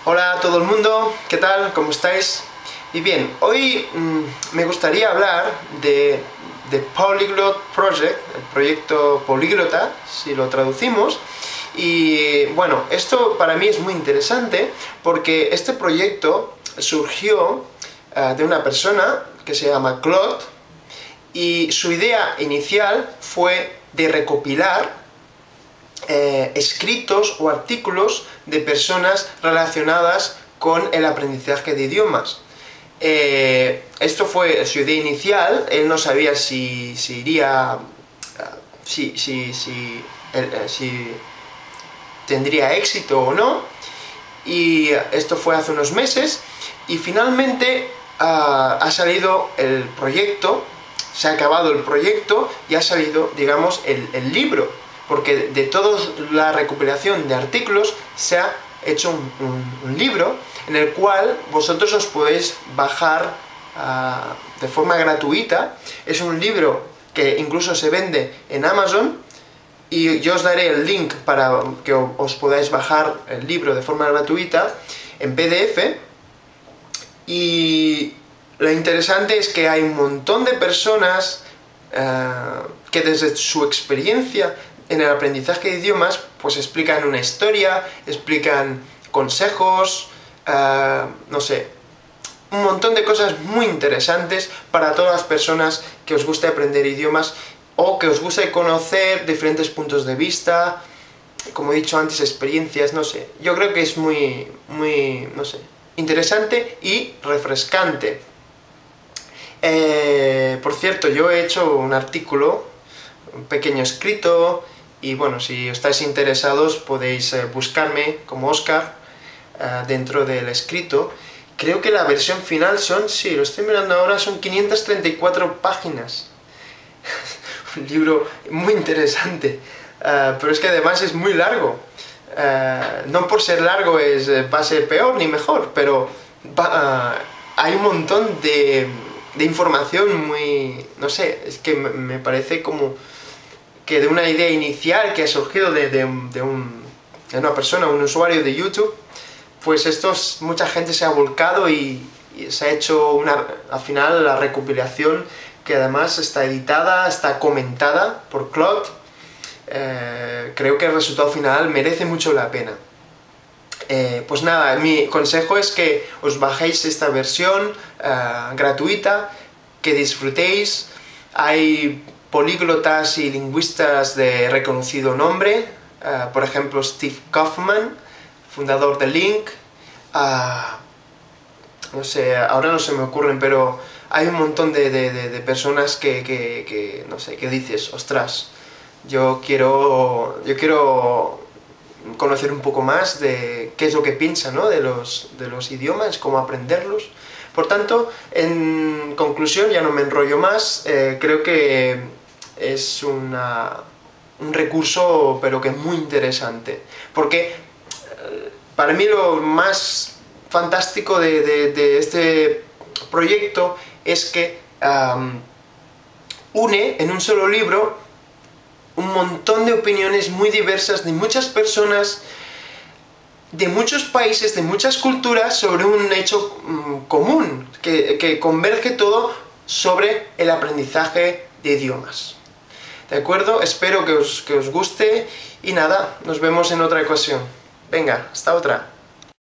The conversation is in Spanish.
Hola a todo el mundo, ¿qué tal? ¿Cómo estáis? Y bien, hoy me gustaría hablar de Polyglot Project, el proyecto políglota, si lo traducimos. Y bueno, esto para mí es muy interesante porque este proyecto surgió de una persona que se llama Claude, y su idea inicial fue de recopilar escritos o artículos de personas relacionadas con el aprendizaje de idiomas. Esto fue su idea inicial. Él no sabía si iría, si tendría éxito o no, y esto fue hace unos meses, y finalmente ha salido el proyecto, se ha acabado el proyecto y ha salido, digamos, el libro, porque de toda la recopilación de artículos se ha hecho un libro en el cual vosotros os podéis bajar de forma gratuita. Es un libro que incluso se vende en Amazon, y yo os daré el link para que os podáis bajar el libro de forma gratuita en PDF. Y lo interesante es que hay un montón de personas que desde su experiencia en el aprendizaje de idiomas pues explican una historia, explican consejos, no sé, un montón de cosas muy interesantes para todas las personas que os guste aprender idiomas o que os guste conocer diferentes puntos de vista, como he dicho antes, experiencias, no sé. Yo creo que es muy, no sé, interesante y refrescante. Por cierto, yo he hecho un artículo, un pequeño escrito, y bueno, si estáis interesados podéis buscarme como Oscar dentro del escrito. Creo que la versión final son, sí, lo estoy mirando ahora, son 534 páginas. Un libro muy interesante, pero es que además es muy largo. No por ser largo va a ser peor ni mejor, pero hay un montón de información muy, no sé, es que me parece como que de una idea inicial que ha surgido de una persona, un usuario de YouTube, pues mucha gente se ha volcado y se ha hecho al final la recopilación, que además está editada, está comentada por Claude. Creo que el resultado final merece mucho la pena. Pues nada, mi consejo es que os bajéis esta versión gratuita, que disfrutéis. Hay políglotas y lingüistas de reconocido nombre, por ejemplo Steve Kaufman, fundador de Link. No sé, ahora no se me ocurren, pero hay un montón de personas que no sé, que dices, ostras, yo quiero conocer un poco más de qué es lo que piensa, ¿no?, de los idiomas, cómo aprenderlos. Por tanto, en conclusión, ya no me enrollo más, creo que es un recurso, pero que muy interesante, porque para mí lo más fantástico de este proyecto es que une en un solo libro un montón de opiniones muy diversas de muchas personas, de muchos países, de muchas culturas, sobre un hecho común, que converge todo sobre el aprendizaje de idiomas. ¿De acuerdo? Espero que os guste, y nada, nos vemos en otra ocasión. Venga, hasta otra.